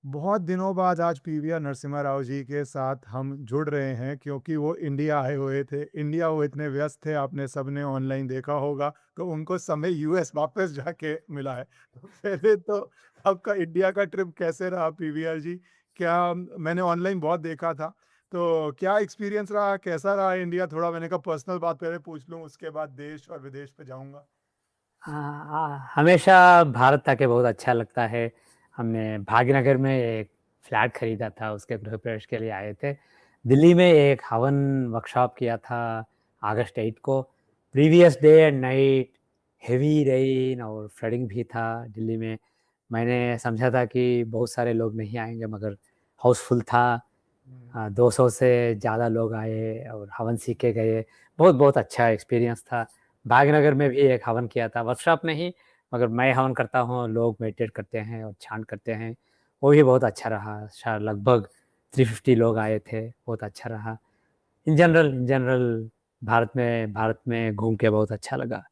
बहुत दिनों बाद आज पीवीआर नरसिम्हा राव जी के साथ हम जुड़ रहे हैं क्योंकि वो इंडिया आए हुए थे। इंडिया वो इतने व्यस्त थे, आपने सबने ऑनलाइन देखा होगा, तो उनको समय यूएस वापस जाके मिला है। तो पहले तो आपका इंडिया का ट्रिप कैसे रहा पीवीआर जी? क्या मैंने ऑनलाइन बहुत देखा था, तो क्या एक्सपीरियंस रहा? कैसा रहा इंडिया? थोड़ा मैंने कहा पर्सनल बात पहले पूछ लूँ, उसके बाद देश और विदेश पे जाऊँगा। हमेशा भारत आके बहुत अच्छा लगता है। हमने भाग्यनगर में एक फ्लैट खरीदा था, उसके गृह प्रवेश के लिए आए थे। दिल्ली में एक हवन वर्कशॉप किया था अगस्त 8 को। Previous day and night heavy rain और फ्लडिंग भी था दिल्ली में। मैंने समझा था कि बहुत सारे लोग नहीं आएंगे, मगर हाउसफुल था। हुँ। 200 से ज़्यादा लोग आए और हवन सीख के गए। बहुत बहुत अच्छा एक्सपीरियंस था। भाग्यनगर में भी एक हवन किया था, वर्कशॉप नहीं, मगर मैं हवन करता हूँ, लोग मेडिटेट करते हैं और ध्यान करते हैं। वो भी बहुत अच्छा रहा। लगभग 350 लोग आए थे, बहुत अच्छा रहा। इन जनरल भारत में घूम के बहुत अच्छा लगा।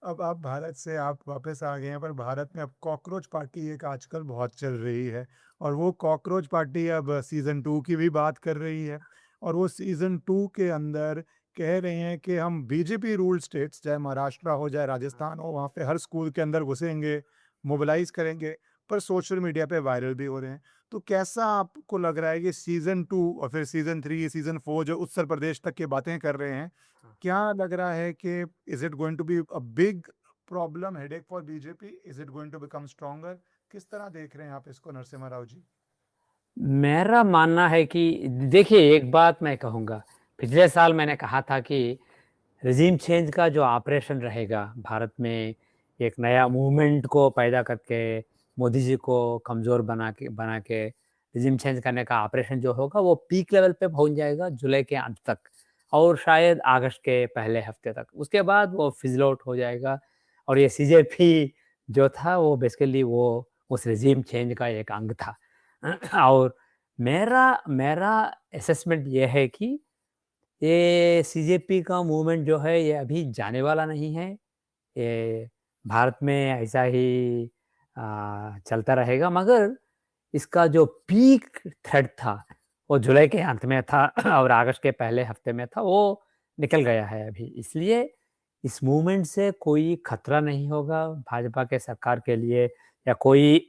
अब आप भारत से आप वापस आ गए हैं, पर भारत में अब कॉकरोच पार्टी एक आजकल बहुत चल रही है और वो कॉकरोच पार्टी अब सीज़न 2 की भी बात कर रही है और वो सीज़न 2 के अंदर कह रहे हैं कि हम बीजेपी रूल्ड स्टेट्स, चाहे महाराष्ट्र हो, चाहे राजस्थान हो, वहाँ पे हर स्कूल के अंदर घुसेंगे, मोबिलाइज़ करेंगे, पर सोशल मीडिया पे वायरल भी हो रहे हैं। तो कैसा आपको लग रहा है कि सीज़न 2 और फिर सीज़न 3, सीज़न 4 जो उत्तर प्रदेश तक की बातें कर रहे हैं, क्या लग रहा है कि is it going to be a big problem, headache for BJP? Is it going to become stronger? किस तरह देख रहे हैं आप इसको नरसिम्हा राव जी? मेरा मानना है कि देखिए, एक बात मैं कहूँगा, पिछले साल मैंने कहा था कि रिजीम चेंज का जो ऑपरेशन रहेगा भारत में, एक नया मूवमेंट को पैदा करके मोदी जी को कमज़ोर बना के रिजीम चेंज करने का ऑपरेशन जो होगा, वो पीक लेवल पे पहुँच जाएगा जुलाई के अंत तक और शायद अगस्त के पहले हफ्ते तक। उसके बाद वो फिज़ल आउट हो जाएगा और ये सीजेपी जो था, वो बेसिकली वो उस रिजीम चेंज का एक अंग था। और मेरा मेरा असेसमेंट ये है कि ये सीजेपी का मूवमेंट जो है, ये अभी जाने वाला नहीं है। ये भारत में ऐसा ही चलता रहेगा, मगर इसका जो पीक थ्रेड था, वो जुलाई के अंत में था और अगस्त के पहले हफ्ते में था, वो निकल गया है अभी। इसलिए इस मूवमेंट से कोई खतरा नहीं होगा भाजपा के सरकार के लिए, या कोई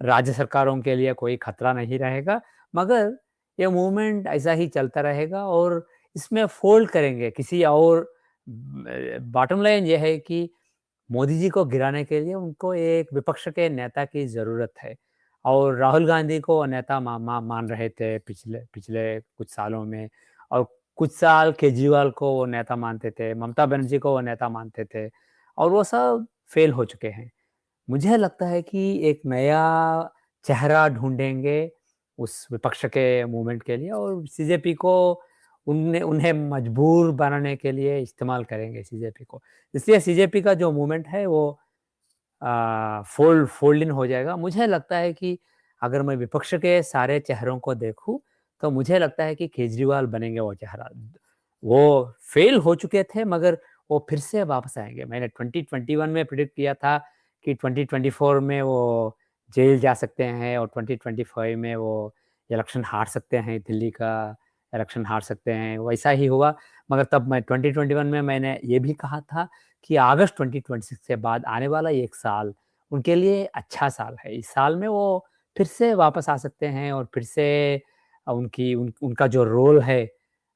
राज्य सरकारों के लिए कोई खतरा नहीं रहेगा। मगर ये मूवमेंट ऐसा ही चलता रहेगा और इसमें फ़ोल्ड करेंगे किसी और। बॉटम लाइन ये है कि मोदी जी को गिराने के लिए उनको एक विपक्ष के नेता की ज़रूरत है और राहुल गांधी को वो नेता मान रहे थे पिछले पिछले कुछ सालों में, और कुछ साल केजरीवाल को वो नेता मानते थे, ममता बनर्जी को वो नेता मानते थे, और वो सब फेल हो चुके हैं। मुझे लगता है कि एक नया चेहरा ढूँढेंगे उस विपक्ष के मूवमेंट के लिए, और सीजेपी को उन्हें उन्हें मजबूर बनाने के लिए इस्तेमाल करेंगे सीजेपी को। इसलिए सीजेपी का जो मूवमेंट है वो फ़ोल्ड इन हो जाएगा। मुझे लगता है कि अगर मैं विपक्ष के सारे चेहरों को देखूँ, तो मुझे लगता है कि केजरीवाल बनेंगे वो चेहरा। वो फ़ेल हो चुके थे, मगर वो फिर से वापस आएँगे। मैंने 2021 में प्रेडिक्ट किया था कि 2024 में वो जेल जा सकते हैं और 2025 में वो इलेक्शन हार सकते हैं, दिल्ली का इलेक्शन हार सकते हैं। वैसा ही हुआ, मगर तब मैं 2021 में मैंने ये भी कहा था कि अगस्त 2026 के बाद आने वाला 1 साल उनके लिए अच्छा साल है। इस साल में वो फिर से वापस आ सकते हैं और फिर से उनका जो रोल है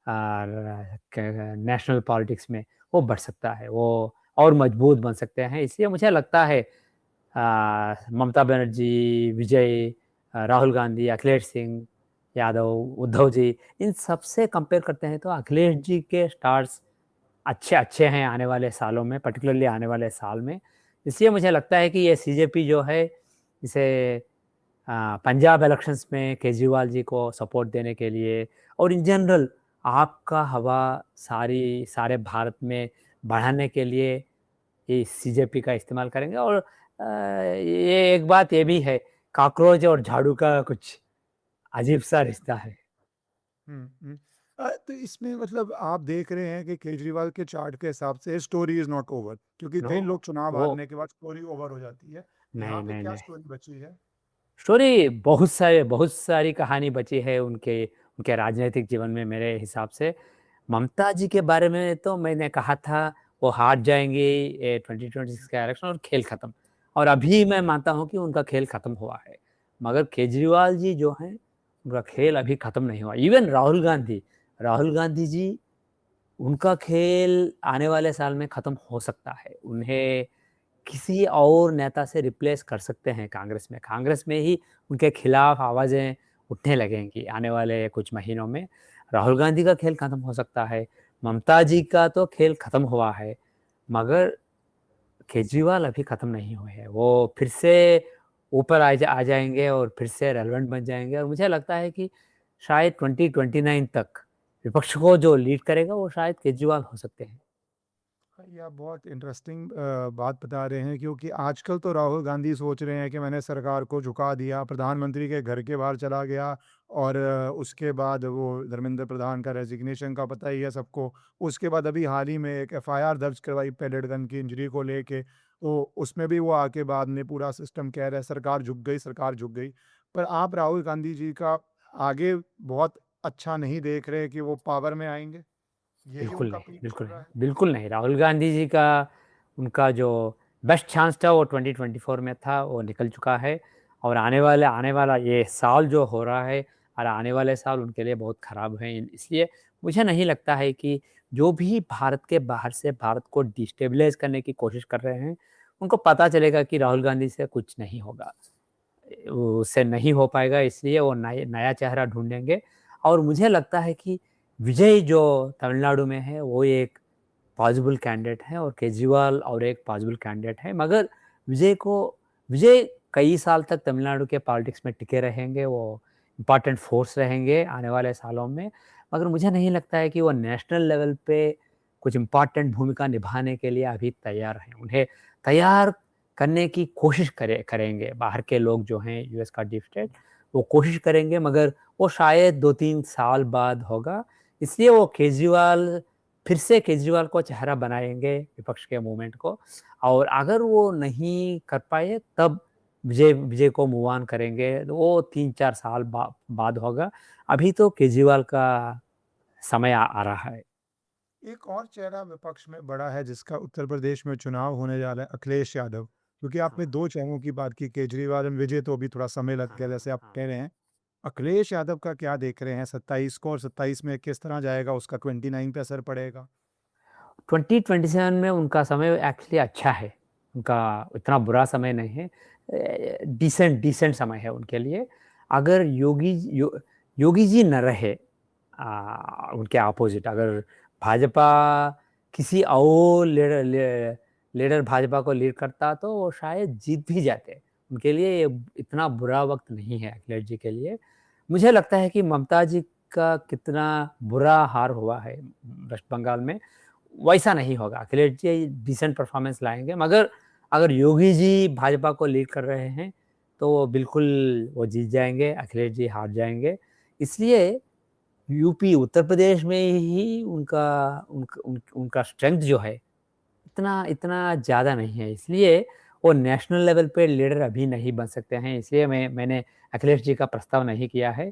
नेशनल पॉलिटिक्स में, वो बढ़ सकता है। वो और मजबूत बन सकते हैं। इसलिए मुझे लगता है ममता बनर्जी, विजय, राहुल गांधी, अखिलेश सिंह यादव, उद्धव जी, इन सबसे कंपेयर करते हैं तो अखिलेश जी के स्टार्स अच्छे-अच्छे हैं आने वाले सालों में, पर्टिकुलरली आने वाले साल में। इसलिए मुझे लगता है कि ये सीजेपी जो है, इसे पंजाब इलेक्शंस में केजरीवाल जी को सपोर्ट देने के लिए और इन जनरल आपका हवा सारे भारत में बढ़ाने के लिए ये सीजेपी का इस्तेमाल करेंगे। और ये एक बात ये भी है, कॉकरोच और झाड़ू का कुछ अजीब-सा रिश्ता है। हुँ, हुँ। तो इसमें मतलब आप देख रहे हैं कि केजरीवाल के चार्ट के हिसाब से स्टोरी इज़ नॉट ओवर, क्योंकि नो, कई लोग चुनाव वो हारने के बाद स्टोरी ओवर हो जाती है। यहाँ नहीं, पे नहीं, क्या नहीं। स्टोरी बची है? स्टोरी बहुत सारी कहानी बची है उनके उनके राजनीतिक जीवन में मेरे हिसाब से। ममता जी के बारे में तो मैंने कहा था वो हार जाएँगी 2026 का इलेक्शन और खेल खत्म। और अभी मैं मानता हूँ कि उनका खेल खत्म हुआ है। मगर केजरीवाल जी जो हैं, उनका खेल अभी खत्म नहीं हुआ। इवन राहुल गांधी जी, उनका खेल आने वाले साल में खत्म हो सकता है। उन्हें किसी और नेता से रिप्लेस कर सकते हैं कांग्रेस में। कांग्रेस में ही उनके खिलाफ आवाज़ें उठने लगेंगी आने वाले कुछ महीनों में। राहुल गांधी का खेल खत्म हो सकता है, ममता जी का तो खेल खत्म हुआ है, मगर केजरीवाल अभी खत्म नहीं हुए हैं। वो फिर से ऊपर आ जाएँगे और फिर से रेलेवेंट बन जाएँगे और मुझे लगता है कि शायद 2029 तक विपक्ष को जो लीड करेगा वो शायद केजरीवाल हो सकते हैं। हाँ, ये आप बहुत इंटरेस्टिंग बात बता रहे हैं क्योंकि आजकल तो राहुल गांधी सोच रहे हैं कि मैंने सरकार को झुका दिया, प्रधानमंत्री के घर के बाहर चला गया और उसके बाद वो धर्मेंद्र प्रधान का रेजिग्नेशन का पता ही है सबको। उसके बाद अभी हाल ही में एक एफआईआर दर्ज करवाई पैलेट गन की इंजरी को लेके, तो उसमें भी वो आके बाद में पूरा सिस्टम कह रहा है सरकार झुक गई, सरकार झुक गई। पर आप राहुल गांधी जी का आगे बहुत अच्छा नहीं देख रहे कि वो पावर में आएंगे? यही बिल्कुल उनका नहीं, पीक चल बिल्कुल रहा नहीं, है? बिल्कुल नहीं। राहुल गांधी जी का उनका जो बेस्ट चांस था वो 2024 में था, वो निकल चुका है और आने वाला ये साल जो हो रहा है और आने वाले साल उनके लिए बहुत ख़राब हैं। इसलिए मुझे नहीं लगता है कि जो भी भारत के बाहर से भारत को डिस्टेबलाइज़ करने की कोशिश कर रहे हैं, उनको पता चलेगा कि राहुल गांधी से कुछ नहीं होगा। उससे नहीं हो पाएगा इसलिए वो नया चेहरा ढूँढेंगे और मुझे लगता है कि विजय जो तमिलनाडु में है वो एक पॉसिबल कैंडिडेट है और केजरीवाल और एक पॉसिबल कैंडिडेट है। मगर विजय कई साल तक तमिलनाडु के पॉलिटिक्स में टिके रहेंगे, वो इम्पोर्टेंट फोर्स रहेंगे आने वाले सालों में। मगर मुझे नहीं लगता है कि वो नेशनल लेवल पे कुछ इम्पोर्टेंट भूमिका निभाने के लिए अभी तैयार हैं। उन्हें तैयार करने की कोशिश करेंगे बाहर के लोग जो हैं यूएस का डीप स्टेट, वो कोशिश करेंगे मगर वो शायद 2-3 साल बाद होगा। इसलिए वो फिर से केजरीवाल को चेहरा बनाएँगे विपक्ष के मूवमेंट को और अगर वो नहीं कर पाए तब विजय को मूव ऑन करेंगे। तो वो 3-4 साल बाद होगा। अभी तो केजरीवाल का समय आ रहा है। एक और चेहरा विपक्ष में बड़ा है जिसका उत्तर प्रदेश में चुनाव होने जा रहा है, अखिलेश यादव। क्योंकि आपने हाँ, 2 चेहरों की बात की, केजरीवाल एंड विजय, तो अभी थोड़ा समय हाँ, लगेगा जैसे आप हाँ। कह रहे हैं। अखिलेश यादव का क्या देख रहे हैं 27 को, और 27 में किस तरह जाएगा, उसका 29 पे असर पड़ेगा? 2027 में उनका समय एक्चुअली अच्छा है। उनका इतना बुरा समय नहीं है। डिसेंट डिसेंट समय है उनके लिए। अगर योगी जी न रहे उनके अपोज़िट अगर भाजपा किसी और लीडर भाजपा को लीड करता तो वो शायद जीत भी जाते। उनके लिए ये इतना बुरा वक़्त नहीं है अखिलेश जी के लिए। मुझे लगता है कि ममता जी का कितना बुरा हार हुआ है वेस्ट बंगाल में, वैसा नहीं होगा। अखिलेश जी डिसेंट परफ़ॉर्मेंस लाएँगे मगर अगर योगी जी भाजपा को लीड कर रहे हैं, तो वो बिल्कुल वो जीत जाएँगे, अखिलेश जी हार जाएँगे। इसलिए यूपी उत्तर प्रदेश में ही उनका स्ट्रेंथ जो है, इतना इतना ज़्यादा नहीं है। इसलिए वो नेशनल लेवल पे लीडर अभी नहीं बन सकते हैं। इसलिए मैंने अखिलेश जी का प्रस्ताव नहीं किया है।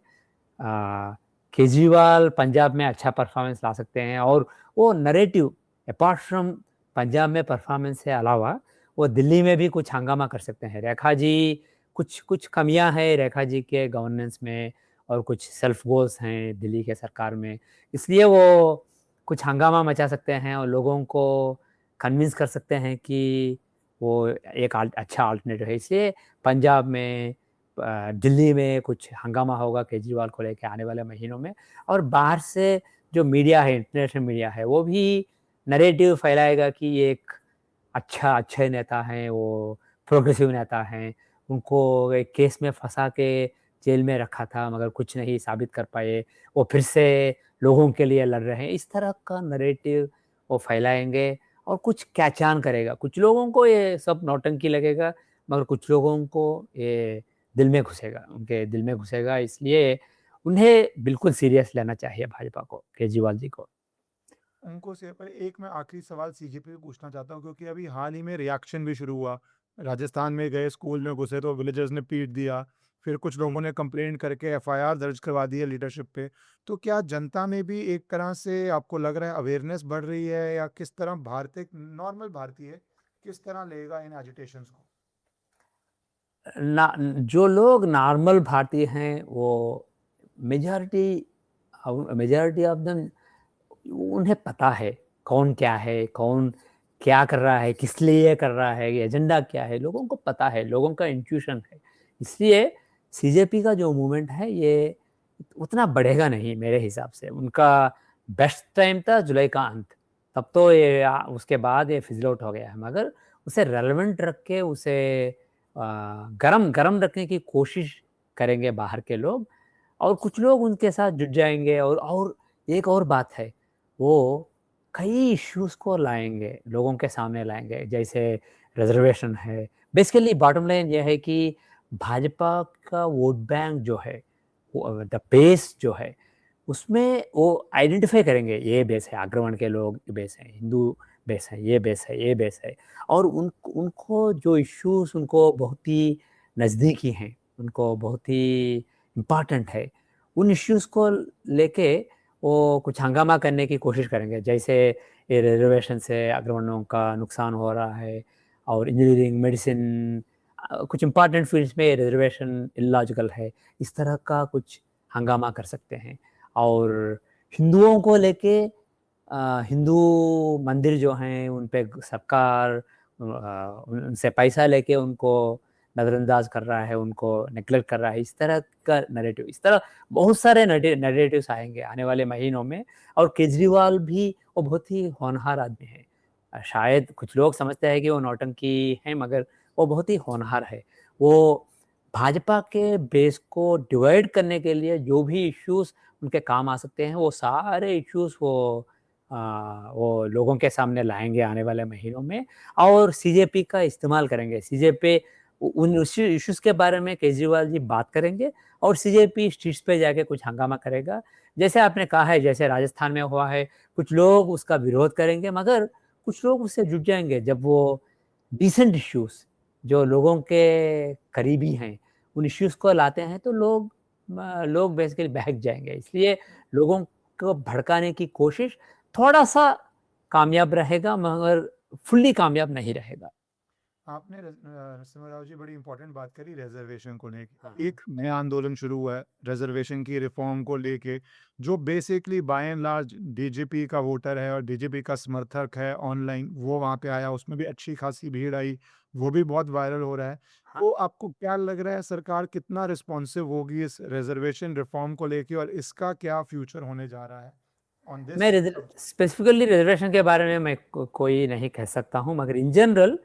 केजरीवाल पंजाब में अच्छा परफॉर्मेंस ला सकते हैं और वो नैरेटिव अपार्ट फ्रॉम पंजाब में परफॉर्मेंस के अलावा वो दिल्ली में भी कुछ हंगामा कर सकते हैं। रेखा जी कुछ कुछ कमियां हैं रेखा जी के गवर्नेंस में और कुछ सेल्फ गोल्स हैं दिल्ली के सरकार में, इसलिए वो कुछ हंगामा मचा सकते हैं और लोगों को कन्विंस कर सकते हैं कि वो एक अच्छा अल्टरनेटिव है। इसलिए पंजाब में दिल्ली में कुछ हंगामा होगा केजरीवाल को लेके आने वाले महीनों में और बाहर से जो मीडिया है, इंटरनेशनल मीडिया है, वो भी नैरेटिव फैलाएगा कि ये एक अच्छे नेता हैं, वो प्रोग्रेसिव नेता हैं। उनको एक केस में फँसा के जेल में रखा था मगर कुछ नहीं साबित कर पाए। वो फिर से लोगों के लिए लड़ रहे हैं। इस तरह का नैरेटिव वो फैलाएँगे और कुछ कैच ऑन करेगा। कुछ लोगों को ये सब नौटंकी लगेगा मगर कुछ लोगों को ये उनके दिल में घुसेगा इसलिए उन्हें बिल्कुल सीरियस लेना चाहिए भाजपा को, केजरीवाल जी को। उनको से पर एक मैं आखिरी सवाल सीजेपी पे पूछना चाहता हूँ क्योंकि अभी हाल ही में रिएक्शन भी शुरू हुआ। राजस्थान में गए, स्कूल में घुसे तो विलेजर्स ने पीट दिया। फिर कुछ लोगों ने कंप्लेंट करके एफआईआर दर्ज करवा दी है लीडरशिप पे। तो क्या जनता में भी एक तरह से आपको लग रहा है अवेयरनेस बढ़ रही है, या किस तरह भारतीय नॉर्मल भारतीय किस तरह लेगा इन एजिटेशंस को? ना जो लोग नॉर्मल भारतीय हैं वो मेजॉरिटी मेजॉरिटी ऑफ देम उन्हें पता है कौन क्या है, कौन क्या कर रहा है, किस लिए कर रहा है, ये एजेंडा क्या है, लोगों को पता है, लोगों का इंट्यूशन है। इसलिए सीजेपी का जो मूवमेंट है ये उतना बढ़ेगा नहीं मेरे हिसाब से। उनका बेस्ट टाइम था जुलाई का अंत, तब तो ये उसके बाद ये फिज़ल आउट हो गया है। मगर उसे रेलेवेंट रख के उसे गरम गरम रखने की कोशिश करेंगे बाहर के लोग, और कुछ लोग उनके साथ जुट जाएँगे। और एक और बात है, वो कई इश्यूज़ को लाएँगे, लोगों के सामने लाएँगे, जैसे रिज़र्वेशन है। बेसिकली बॉटम लाइन ये है कि भाजपा का वोट बैंक जो है, वो द बेस जो है, उसमें वो आइडेंटिफ़ाई करेंगे, ये बेस है, अग्रवर्ण के लोग बेस हैं, हिंदू बेस है, ये बेस है, ये बेस है। और उनको जो इश्यूज़ उनको बहुत ही नज़दीकी हैं, उनको बहुत ही इम्पोर्टेंट है, उन इश्यूज़ को लेके वो कुछ हंगामा करने की कोशिश करेंगे। जैसे ये रिज़र्वेशन से अग्रवर्णों का नुकसान हो रहा है, और इंजीनियरिंग, मेडिसिन, कुछ इम्पोर्टेंट फ़ील्ड्स में रिज़र्वेशन इलॉजिकल है। इस तरह का कुछ हंगामा कर सकते हैं। और हिंदुओं को लेके हिंदू मंदिर जो हैं उन पे सरकार उनसे पैसा लेके उनको नज़रअंदाज कर रहा है, उनको नेग्लेक्ट कर रहा है, इस तरह का नैरेटिव, इस तरह बहुत सारे नैरेटिव्स आएँगे आने वाले महीनों में। और केजरीवाल भी वो बहुत ही होनहार आदमी है। शायद कुछ लोग समझते हैं कि वो नौटंकी है, मगर वो बहुत ही होनहार है। वो भाजपा के बेस को डिवाइड करने के लिए जो भी इश्यूज़ उनके काम आ सकते हैं, वो सारे इश्यूज़ वो लोगों के सामने लाएँगे आने वाले महीनों में, और सीजेपी का इस्तेमाल करेंगे। सीजेपी उन इश्यूज़ के बारे में केजरीवाल जी बात करेंगे, और सीजेपी स्ट्रीट्स पे जाके कुछ हंगामा करेगा। जैसे आपने कहा है, जैसे राजस्थान में हुआ है, कुछ लोग उसका विरोध करेंगे, मगर कुछ लोग उससे जुट जाएँगे जब वो डिसेंट इश्यूज़ जो लोगों के करीबी हैं, उन इश्यूज़ को लाते हैं, तो लोग बेसिकली बहक जाएँगे। इसलिए लोगों को भड़काने की कोशिश थोड़ा-सा कामयाब रहेगा, मगर फुल्ली कामयाब नहीं रहेगा। आपने नरसिम्हा जी बड़ी इंपॉर्टेंट बात करी रिजर्वेशन को हाँ। लेके। एक नया आंदोलन शुरू हुआ है रिजर्वेशन की रिफॉर्म को लेके, जो basically bye and large DGP का वोटर है और डीजेपी का समर्थक है ऑनलाइन, वो वहाँ पे आया, उसमें भी अच्छी खासी भीड़ आई, वो भी बहुत वायरल हो रहा है। हाँ। तो आपको क्या लग रहा है सरकार कितना रिस्पॉन्सिव होगी इस रिजर्वेशन रिफॉर्म को लेके, और इसका क्या फ्यूचर होने जा रहा है ऑन मैं दिस? स्पेसिफिकली रिजर्वेशन के बारे में मैं कोई नहीं कह सकता हूँ, मगर इन जनरल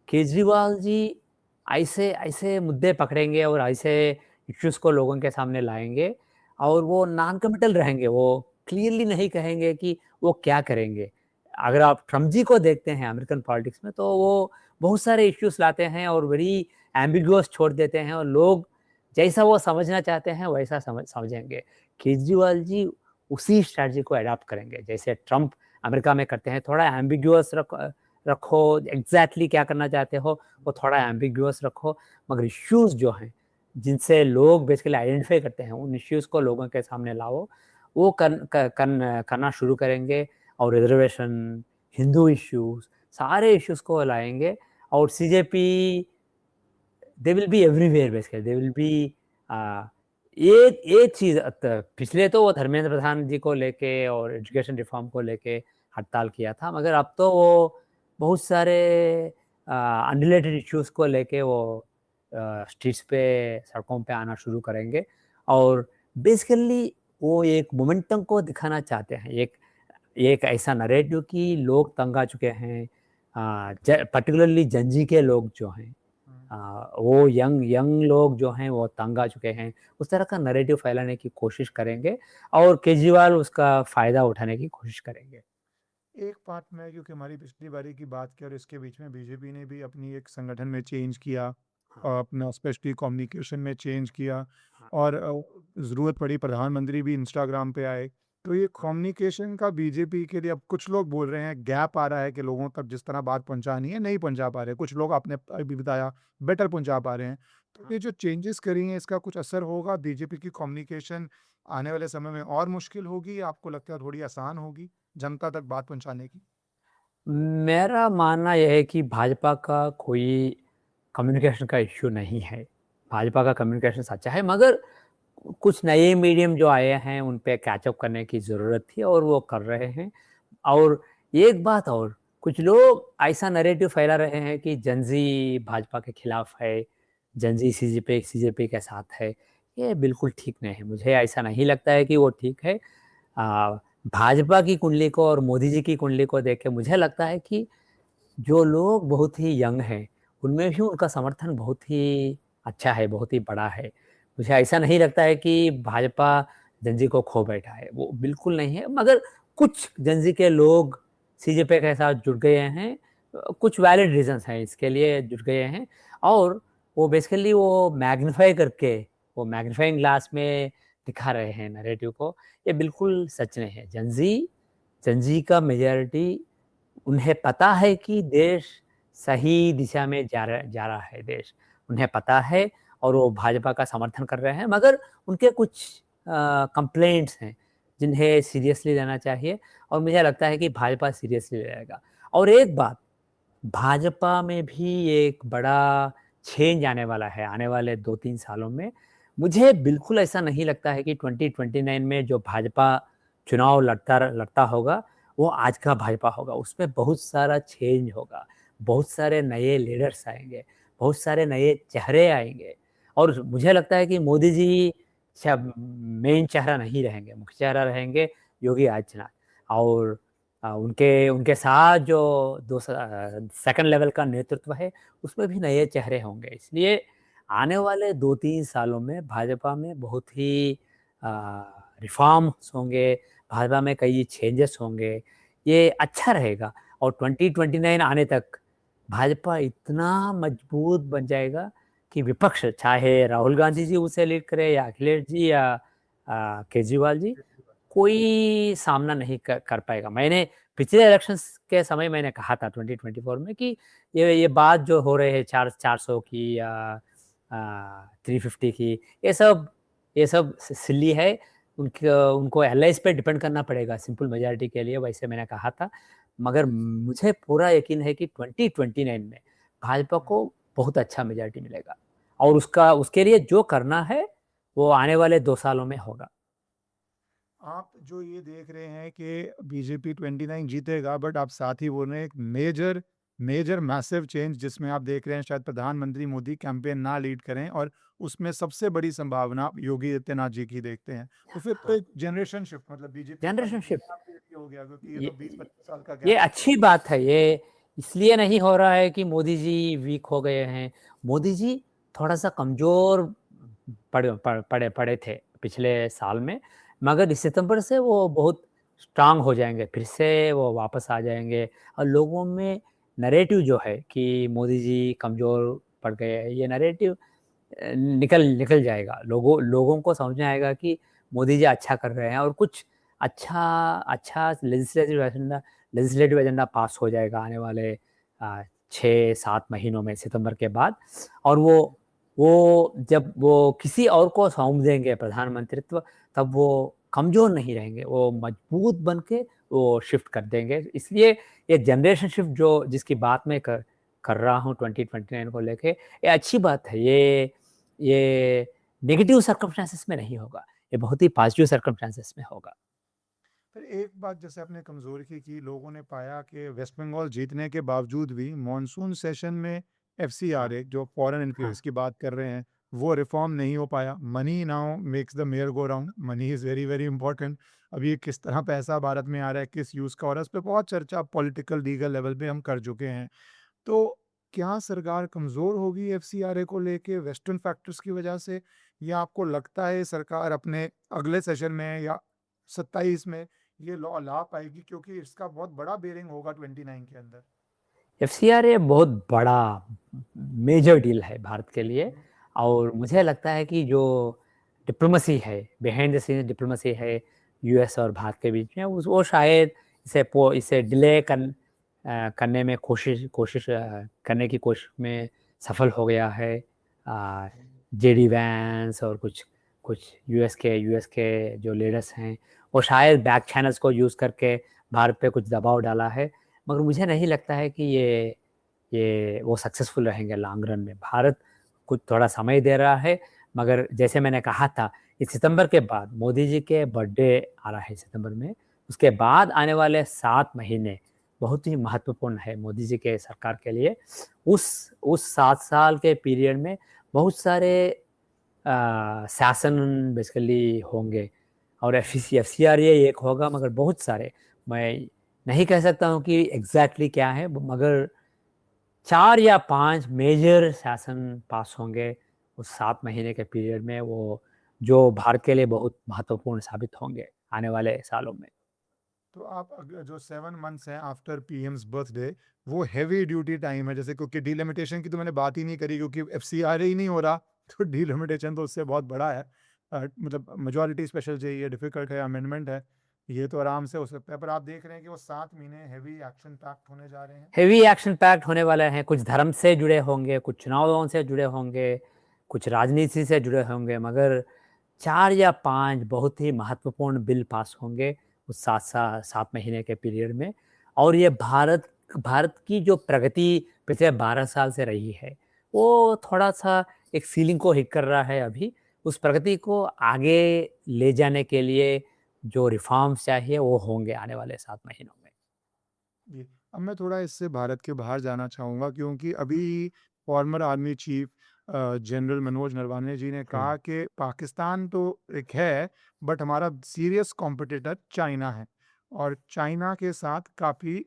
केजरीवाल जी ऐसे ऐसे मुद्दे पकड़ेंगे और ऐसे इश्यूज़ को लोगों के सामने लाएँगे, और वो नॉन कमिटल रहेंगे, वो क्लियरली नहीं कहेंगे कि वो क्या करेंगे। अगर आप ट्रम्प जी को देखते हैं अमेरिकन पॉलिटिक्स में, तो वो बहुत सारे इश्यूज़ लाते हैं और वेरी एम्बिगुअस छोड़ देते हैं, और लोग जैसा वो समझना चाहते हैं वैसा समझेंगे। केजरीवाल जी उसी स्ट्रैटेजी को अडॉप्ट करेंगे, जैसे ट्रम्प अमेरिका में करते हैं। थोड़ा एम्बिगुअस रखो, एग्ज़ैक्टली क्या करना चाहते हो, वो थोड़ा एम्बिगुअस रखो, मगर इश्यूज़ जो हैं, जिनसे लोग बेसिकली आइडेंटिफ़ाई करते हैं, उन इश्यूज़ को लोगों के सामने लाओ, वो करना शुरू करेंगे। और रिज़र्वेशन, हिंदू इश्यूज़, सारे इश्यूज़ को लाएँगे। और CJP they will be everywhere basically, they will be a, एक चीज़ पिछले तो वो धर्मेंद्र प्रधान जी को लेके और एजुकेशन रिफ़ॉर्म को लेके हड़ताल किया था, मगर अब तो वो बहुत सारे अनरिलेटेड इश्यूज़ को लेके वो स्ट्रीट्स पे, सड़कों पे आना शुरू करेंगे। और बेसिकली वो एक मोमेंटम को दिखाना चाहते हैं, एक एक ऐसा नैरेटिव कि लोग तंग आ चुके हैं, पर्टिकुलरली जनजी के लोग जो हैं, वो यंग यंग लोग जो हैं वो तंग आ चुके हैं, उस तरह का नैरेटिव फैलाने की कोशिश करेंगे, और केजरीवाल उसका फ़ायदा उठाने की कोशिश करेंगे। एक पार्ट में, क्योंकि हमारी पिछली बारी की बात की और इसके बीच में बीजेपी ने भी अपनी एक संगठन में चेंज किया, हाँ, अपना स्पेशली कम्युनिकेशन में चेंज किया, हाँ, और ज़रूरत पड़ी प्रधानमंत्री भी इंस्टाग्राम पे आए। तो ये कम्युनिकेशन का बीजेपी के लिए अब कुछ लोग बोल रहे हैं गैप आ रहा है कि लोगों तक जिस तरह बात पहुंचानी है नहीं पहुंचा पा रहे, कुछ लोग आपने अभी बताया बेटर पहुंचा पा रहे हैं। तो ये जो चेंजेस करी हैं इसका कुछ असर होगा बीजेपी की कम्युनिकेशन आने वाले समय में और मुश्किल होगी या आपको लगता है थोड़ी आसान होगी जनता तक बात पहुंचाने की? मेरा मानना यह है कि भाजपा का कोई कम्युनिकेशन का इश्यू नहीं है। भाजपा का कम्युनिकेशन अच्छा है, मगर कुछ नए मीडियम जो आए हैं उन पे कैचअप करने की ज़रूरत थी और वो कर रहे हैं। और एक बात और, कुछ लोग ऐसा नैरेटिव फैला रहे हैं कि जेन-ज़ी भाजपा के खिलाफ है, जेन-ज़ी सीजेपी के साथ है। ये बिल्कुल ठीक नहीं है, मुझे ऐसा नहीं लगता है कि वो ठीक है। भाजपा की कुंडली को और मोदी जी की कुंडली को देख के मुझे लगता है कि जो लोग बहुत ही यंग हैं, उनमें भी उनका समर्थन बहुत ही अच्छा है, बहुत ही बड़ा है। मुझे ऐसा नहीं लगता है कि भाजपा जेन-ज़ी को खो बैठा है, वो बिल्कुल नहीं है। मगर कुछ जेन-ज़ी के लोग सीजेपी के साथ जुड़ गए हैं। कुछ वैलिड रीज़न्स हैं इसके लिए जुड़ गए हैं, और वो बेसिकली वो मैग्निफ़ाई करके, वो मैग्नीफाइंग ग्लास में दिखा रहे हैं नैरेटिव को। ये बिल्कुल सच नहीं है। जेन-ज़ी का मेजॉरिटी, उन्हें पता है कि देश सही दिशा में जा रहा है देश। उन्हें पता है और वो भाजपा का समर्थन कर रहे हैं, मगर उनके कुछ कंप्लेंट्स हैं, जिन्हें सीरियसली लेना चाहिए, और मुझे लगता है कि भाजपा सीरियसली लेगा। और एक बात, भाजपा में भी एक बड़ा चेंज आने वाला है, आने वाले 2-3 सालों में। मुझे बिल्कुल ऐसा नहीं लगता है कि 2029 में जो भाजपा चुनाव लड़ता होगा, वो आज का भाजपा होगा। उसमें बहुत सारा चेंज होगा, बहुत सारे नए लीडर्स आएँगे, बहुत सारे नए चेहरे आएँगे, और मुझे लगता है कि मोदी जी सब मेन चेहरा नहीं रहेंगे, मुख्य चेहरा रहेंगे योगी आदित्यनाथ। और उनके उनके साथ जो सेकंड लेवल का नेतृत्व है, उसमें भी नए चेहरे होंगे। इसलिए आने वाले 2-3 सालों में भाजपा में बहुत ही अ, रिफ़ॉर्म्स होंगे, भाजपा में कई चेंजेस होंगे, ये अच्छा रहेगा। और 2029 आने तक भाजपा इतना मजबूत बन जाएगा कि विपक्ष, चाहे राहुल गांधी जी उसे लीड करे या अखिलेश जी या केजरीवाल जी, कोई सामना नहीं कर पाएगा। मैंने पिछले इलेक्शंस के समय मैंने कहा था 2024 में कि ये बात जो हो रहे है 400 की या 350 की, ये सब सिल्ली है। उनको एलाइज पे डिपेंड करना पड़ेगा सिंपल मेजॉरिटी के लिए, वैसे मैंने कहा था। मगर मुझे पूरा यकीन है कि 2029 में भाजपा को बहुत अच्छा मेजॉरिटी मिलेगा, और उसके लिए जो करना है वो आने वाले 2 सालों में होगा। आप जो ये देख रहे हैं कि बीजेपी 29 जीतेगा, बट आप साथ ही बोल रहे हैं एक मेजर मेजर मैसिव चेंज जिसमें आप देख रहे हैं शायद प्रधानमंत्री मोदी कैंपेन ना लीड करें, और उसमें सबसे बड़ी संभावना आप योगी आदित्यनाथ जी की देखते हैं। तो फिर तो हाँ, एक जनरेशन शिफ्ट, मतलब बीजेपी का जनरेशन शिफ्ट, हो गया, क्योंकि ये ये तो 20-25 साल का ये गैप है। अच्छी बात है। ये इसलिए नहीं हो रहा है कि मोदी जी वीक हो गए हैं। मोदी जी थोड़ा-सा कमज़ोर पड़े थे पिछले साल में, मगर इस सितंबर से वो बहुत स्ट्रॉन्ग हो जाएँगे, फिर से वो वापस आ जाएँगे, और लोगों में नैरेटिव जो है कि मोदी जी कमज़ोर पड़ गए हैं, ये नैरेटिव निकल निकल जाएगा। लोगों को समझ में आएगा कि मोदी जी अच्छा कर रहे हैं, और कुछ अच्छा अच्छा लेजिस्लेटिव एजेंडा पास हो जाएगा आने वाले 6-7 महीनों में, सितंबर के बाद। और वो जब वो किसी और को सौंप देंगे प्रधानमंत्रित्व, तब वो कमज़ोर नहीं रहेंगे, वो मजबूत बन के वो शिफ्ट कर देंगे। इसलिए ये जनरेशन शिफ्ट जो जिसकी बात मैं कर रहा हूँ 2029 को लेके, ये अच्छी बात है। ये नेगेटिव सर्कमस्टेंसेस में नहीं होगा, ये बहुत ही पॉजिटिव सर्कमस्टेंसेस में होगा। फिर एक बात जैसे आपने कमज़ोरी की लोगों ने पाया कि वेस्ट बंगाल जीतने के बावजूद भी मॉनसून सेशन में हाँ, एफसीआरए जो फॉरेन हाँ, इन्फ्लुएंस की बात कर रहे हैं, वो रिफॉर्म नहीं हो पाया। Money now makes the mayor go round, money is very very important. अभी किस तरह पैसा भारत में आ रहा है, किस यूज़ का हो रहा है, उस पे बहुत चर्चा पॉलिटिकल लीगल लेवल पे हम कर चुके हैं। तो क्या सरकार कमज़ोर होगी एफसीआरए को लेके वेस्टर्न फैक्टर्स की वजह से, या आपको लगता है सरकार अपने अगले सेशन में या 27 में ये लॉ ला पाएगी, क्योंकि इसका बहुत बड़ा बेयरिंग होगा 29 के अंदर? एफसीआरए बहुत बड़ा मेजर डील है भारत के लिए, हुँ, और मुझे लगता है कि जो डिप्लोमेसी है, बिहाइंड द सीन्स डिप्लोमेसी है, यूएस और भारत के बीच में, वो शायद इसे डिले करने में कोशिश करने की कोशिश में सफल हो गया है। जेडी वैंस और कुछ कुछ यूएस के जो लीडर्स हैं, वो शायद बैक चैनल्स को यूज़ करके भारत पे कुछ दबाव डाला है, मगर मुझे नहीं लगता है कि ये वो सक्सेसफुल रहेंगे लॉन्ग रन में। भारत कुछ थोड़ा समय दे रहा है, मगर जैसे मैंने कहा था, इस सितंबर के बाद मोदी जी के बर्थडे आ रहा है सितंबर में, उसके बाद आने वाले 7 महीने बहुत ही महत्वपूर्ण है मोदी जी के सरकार के लिए। उस 7 साल के पीरियड में बहुत सारे शासन बेसिकली होंगे, और एफसीआर ये एक होगा, मगर बहुत सारे, मैं नहीं कह सकता हूँ कि एग्जैक्टली क्या है, मगर 4 या 5 मेजर शासन पास होंगे उस 7 महीने के पीरियड में, वो जो भारत के लिए बहुत महत्वपूर्ण साबित होंगे आने वाले सालों में। तो आप जो 7 मंथ्स हैं आफ्टर पीएम्स बर्थडे, वो हैवी ड्यूटी टाइम है, जैसे क्योंकि डिलिमिटेशन की तो मैंने बात ही नहीं करी, क्योंकि एफसीआर ही नहीं हो रहा तो डिलिमिटेशन तो उससे बहुत बड़ा है। मतलब मेजोरिटी स्पेशल चाहिए, डिफिकल्ट है, अमेंडमेंट है, ये तो आराम से हो सकता है। पर आप देख रहे हैं कि वो 7 महीने हैवी एक्शन पैक्ट होने जा रहे हैं। हेवी एक्शन पैक्ट होने वाले हैं, कुछ धर्म से जुड़े होंगे, कुछ चुनावों से जुड़े होंगे, कुछ राजनीति से जुड़े होंगे, मगर 4 या 5 बहुत ही महत्वपूर्ण बिल पास होंगे उस 7 महीने के पीरियड में। और ये भारत की जो प्रगति पिछले 12 साल से रही है, वो थोड़ा-सा एक सीलिंग को हिट कर रहा है अभी। उस प्रगति को आगे ले जाने के लिए जो रिफॉर्म्स चाहिए, वो होंगे आने वाले 7 महीनों में। जी, अब मैं थोड़ा इससे भारत के बाहर जाना चाहूँगा, क्योंकि अभी former army chief general Manoj Naravane ji ने हुँ। कहा कि पाकिस्तान तो एक है, बट हमारा सीरियस कॉम्पिटिटर चाइना है, और चाइना के साथ काफ़ी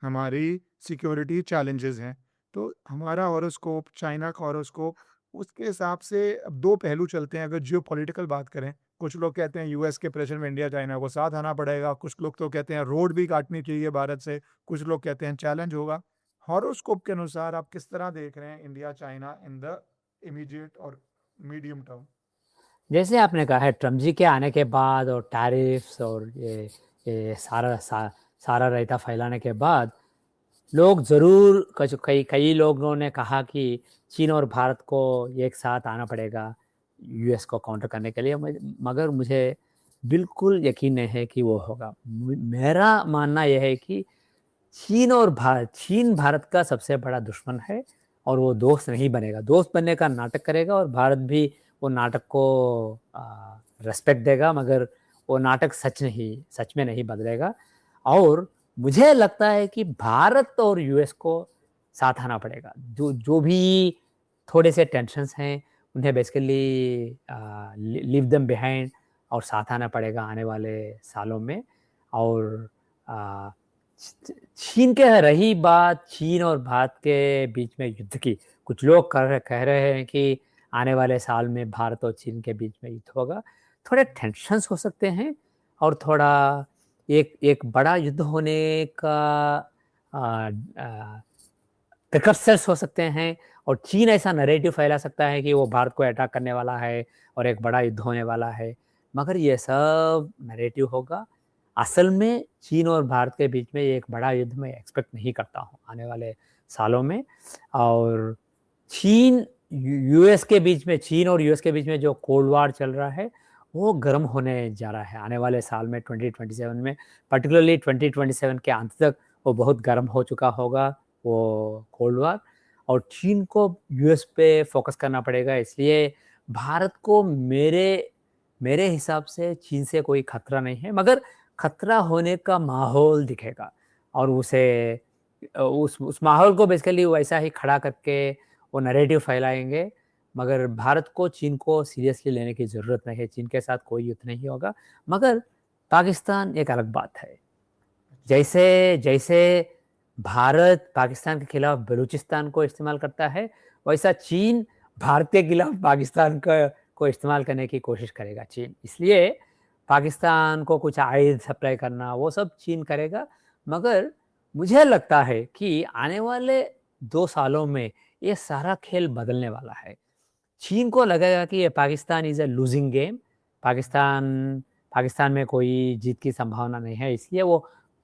हमारी सिक्योरिटी चैलेंजेस हैं। तो हमारा हॉरोस्कोप, चाइना का हॉरोस्कोप, उसके हिसाब से अब 2 पहलू चलते हैं। अगर जियोपॉलिटिकल बात करें, कुछ लोग कहते हैं यूएस के प्रेशर में इंडिया चाइना को साथ आना पड़ेगा, कुछ लोग तो कहते हैं रोड भी काटनी चाहिए भारत से, कुछ लोग कहते हैं चैलेंज होगा। हॉरोस्कोप के अनुसार आप किस तरह देख रहे हैं India China in the immediate और मीडियम टर्म? जैसे आपने कहा है, ट्रम्प जी के आने के बाद और टैरिफ्स और ये सारा रायता फैलाने के बाद, लोग ज़रूर कई लोगों ने कहा कि चीन और भारत को एक साथ आना पड़ेगा यूएस को काउंटर करने के लिए, मगर मुझे बिल्कुल यकीन नहीं है कि वो होगा। मेरा मानना यह है कि चीन भारत का सबसे बड़ा दुश्मन है, और वो दोस्त नहीं बनेगा। दोस्त बनने का नाटक करेगा, और भारत भी वो नाटक को रिस्पेक्ट देगा, मगर वो नाटक सच में नहीं बदलेगा। और मुझे लगता है कि भारत और यूएस को साथ आना पड़ेगा। जो भी थोड़े से टेंशन्स हैं, उन्हें बेसिकली लीव देम बिहाइंड, और साथ आना पड़ेगा आने वाले सालों में। और अ, चीन के रही बात चीन और भारत के बीच में युद्ध की, कुछ लोग कह रहे हैं कि आने वाले साल में भारत और चीन के बीच में युद्ध होगा। थोड़े टेंशन्स हो सकते हैं, और थोड़ा एक एक बड़ा युद्ध होने का प्रिकर्सर्स हो सकते हैं, और चीन ऐसा नैरेटिव फैला सकता है कि वो भारत को अटैक करने वाला है और एक बड़ा युद्ध होने वाला है। मगर ये सब नैरेटिव होगा। असल में चीन और भारत के बीच में एक बड़ा युद्ध मैं एक्सपेक्ट नहीं करता हूँ आने वाले सालों में। और चीन और यूएस के बीच में जो कोल्ड वॉर चल रहा है, वो गर्म होने जा रहा है आने वाले साल में, 2027 में, पर्टिकुलरली 2027 के अंत तक वो बहुत गर्म हो चुका होगा वो कोल्ड वॉर। और चीन को यूएस पे फोकस करना पड़ेगा, इसलिए भारत को मेरे मेरे हिसाब से चीन से कोई खतरा नहीं है, मगर खतरा होने का माहौल दिखेगा, और उस माहौल को बेसिकली वैसा ही खड़ा करके वो नैरेटिव फैलाएंगे। मगर भारत को चीन को सीरियसली लेने की ज़रूरत नहीं है, चीन के साथ कोई युद्ध नहीं होगा। मगर पाकिस्तान एक अलग बात है। जैसे जैसे भारत पाकिस्तान के खिलाफ बलूचिस्तान को इस्तेमाल करता है, वैसा चीन भारत के खिलाफ पाकिस्तान को इस्तेमाल करने की कोशिश करेगा चीन। इसलिए पाकिस्तान को कुछ आयुध सप्लाई करना, वो सब चीन करेगा। मगर मुझे लगता है कि आने वाले 2 सालों में ये सारा खेल बदलने वाला है। चीन को लगेगा कि ये Pakistan is a losing game. Pakistan Pakistan में कोई जीत की संभावना नहीं है, इसलिए वो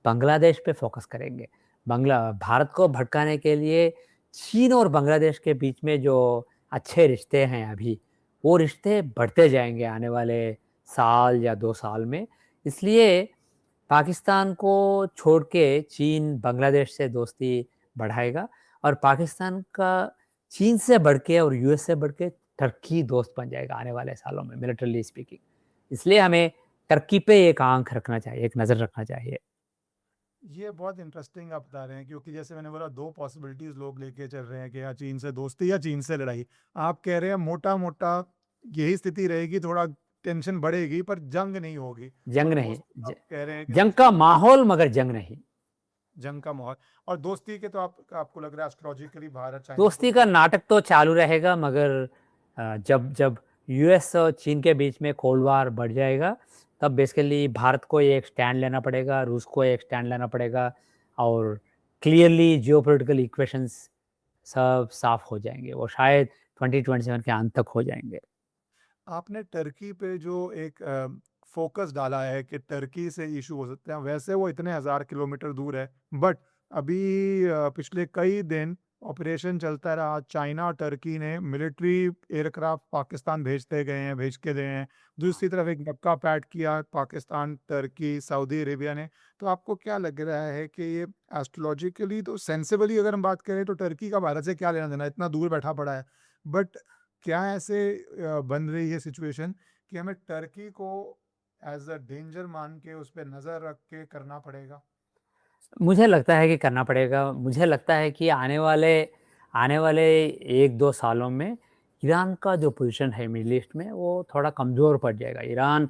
बांग्लादेश पे फोकस करेंगे। भारत को भड़काने के लिए चीन और बांग्लादेश के बीच में जो अच्छे रिश्ते हैं अभी, वो रिश्ते बढ़ते जाएंगे आने वाले साल या 2 साल में। इसलिए पाकिस्तान को छोड़ के चीन बांग्लादेश से दोस्ती बढ़ाएगा और पाकिस्तान का चीन से बढ़ के और यूएस से बढ़ के टर्की दोस्त बन जाएगा आने वाले सालों में, मिलिटरली स्पीकिंग। इसलिए हमें टर्की पे एक आंख रखना चाहिए, एक नज़र रखना चाहिए। ये बहुत इंटरेस्टिंग आप बता रहे हैं, क्योंकि जैसे मैंने बोला 2 पॉसिबिलिटीज़ लोग लेके चल रहे हैं कि या चीन से दोस्ती या चीन से लड़ाई। आप कह रहे हैं मोटा-मोटा यही स्थिति रहेगी, थोड़ा टेंशन बढ़ेगी पर जंग नहीं होगी। जंग और नहीं, आप कह रहे हैं कि जंग का माहौल मगर जंग नहीं। जंग का माहौल और दोस्ती के तो आपको लग रहा है एस्ट्रोलॉजिकली भारत चाइना दोस्ती का नाटक तो चालू रहेगा, मगर जब जब यूएस और चीन के बीच में कोल्ड वार बढ़ जाएगा, तब बेसिकली भारत को एक स्टैंड लेना पड़ेगा, रूस को एक स्टैंड लेना पड़ेगा और क्लियरली जियोपॉलिटिकल इक्वेशंस सब साफ हो जाएंगे। वो शायद 2027 के अंत तक हो जाएंगे। आपने टर्की पे जो एक फ़ोकस डाला है कि टर्की से इश्यू हो सकते हैं, वैसे वो इतने हज़ार किलोमीटर दूर है, बट अभी पिछले कई दिन ऑपरेशन चलता रहा। चाइना और टर्की ने मिलिट्री एयरक्राफ्ट पाकिस्तान भेजते गए हैं, भेज के गए हैं। दूसरी तरफ एक मक्का पैड किया पाकिस्तान, टर्की, सऊदी अरेबिया ने। तो आपको क्या लग रहा है कि ये एस्ट्रोलॉजिकली तो सेंसिबली अगर हम बात करें तो टर्की का भारत से क्या लेना-देना, इतना दूर बैठा पड़ा है। बट क्या ऐसे बन रही है सिचुएशन कि हमें टर्की को एज अ डेंजर मान के उस पर नज़र रख के करना पड़ेगा? मुझे लगता है कि करना पड़ेगा। मुझे लगता है कि आने वाले 1-2 सालों में ईरान का जो पोज़ीशन है मिडल ईस्ट में, वो थोड़ा कमज़ोर पड़ जाएगा। ईरान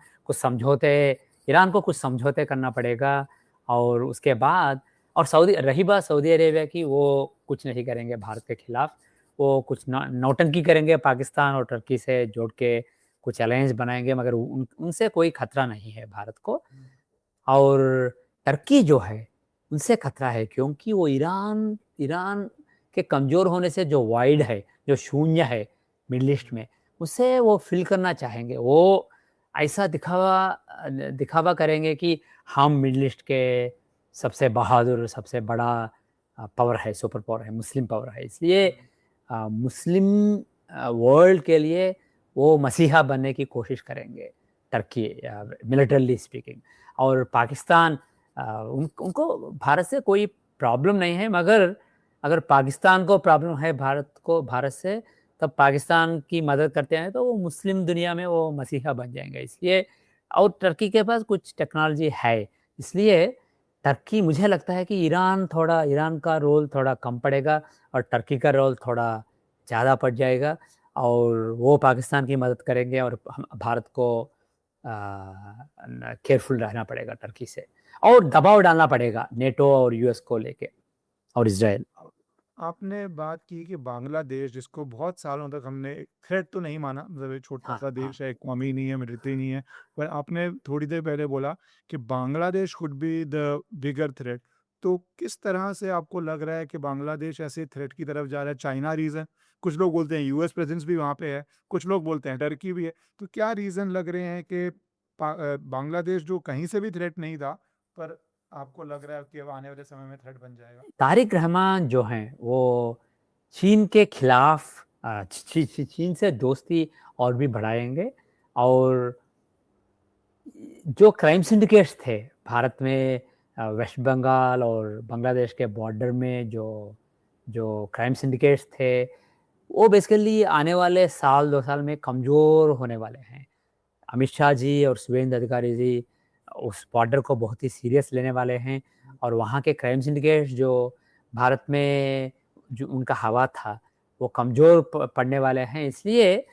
को कुछ समझौते करना पड़ेगा और उसके बाद और रही बात सऊदी अरेबिया की, वो कुछ नहीं करेंगे भारत के खिलाफ। वो कुछ नौटंकी करेंगे पाकिस्तान और टर्की से जोड़ के कुछ अलायंस बनाएँगे, मगर उनसे कोई खतरा नहीं है भारत को। और टर्की जो है, उनसे खतरा है, क्योंकि वो ईरान ईरान के कमज़ोर होने से जो वॉइड है, जो शून्य है मिडल ईस्ट में, उसे वो फ़िल करना चाहेंगे। वो ऐसा दिखावा करेंगे कि हम मिडल ईस्ट के सबसे बहादुर, सबसे बड़ा पावर है, सुपर पावर है, मुस्लिम पावर है। इसलिए मुस्लिम वर्ल्ड के लिए वो मसीहा बनने की कोशिश करेंगे टर्की, मिलिटरली स्पीकिंग। और पाकिस्तान, उनको भारत से कोई प्रॉब्लम नहीं है, मगर अगर पाकिस्तान को प्रॉब्लम है भारत से, तब पाकिस्तान की मदद करते हैं तो वो मुस्लिम दुनिया में वो मसीहा बन जाएंगे। इसलिए और टर्की के पास कुछ टेक्नोलॉजी है, इसलिए टर्की, मुझे लगता है कि ईरान का रोल थोड़ा कम पड़ेगा और टर्की का रोल थोड़ा ज़्यादा पड़ जाएगा और वो पाकिस्तान की मदद करेंगे और भारत को केयरफुल रहना पड़ेगा टर्की से और दबाव डालना पड़ेगा नेटो और यूएस को लेके और इजराइल। आपने बात की कि बांग्लादेश, जिसको बहुत सालों तक हमने थ्रेट तो नहीं माना, मतलब एक छोटा हाँ, सा हाँ। देश है, कौमी नहीं है, मिलिट्री नहीं है, पर आपने थोड़ी देर पहले बोला कि Bangladesh could be the bigger threat. तो किस तरह से आपको लग रहा है कि बांग्लादेश ऐसे थ्रेट की तरफ जा रहा है? चाइना रीज़न, कुछ लोग बोलते हैं यूएस प्रेजेंस भी वहाँ पे है, कुछ लोग बोलते हैं टर्की भी है। तो क्या रीज़न लग रहे हैं कि बांग्लादेश जो कहीं से भी थ्रेट नहीं था, पर आपको लग रहा है कि अब आने वाले समय में थ्रेट बन जाएगा? तारिक रहमान जो हैं, वो चीन के खिलाफ चीन से दोस्ती और भी बढ़ाएंगे और जो क्राइम सिंडिकेट्स थे भारत में, वेस्ट बंगाल और बांग्लादेश के बॉर्डर में जो जो क्राइम सिंडिकेट्स थे, वो बेसिकली आने वाले साल 2 साल में कमज़ोर होने वाले हैं। अमित शाह जी और शुभेंदु अधिकारी जी उस बॉर्डर को बहुत ही सीरियस लेने वाले हैं और वहाँ के क्राइम सिंडिकेट्स जो भारत में जो उनका हवा था, वो कमज़ोर पड़ने वाले हैं। इसलिए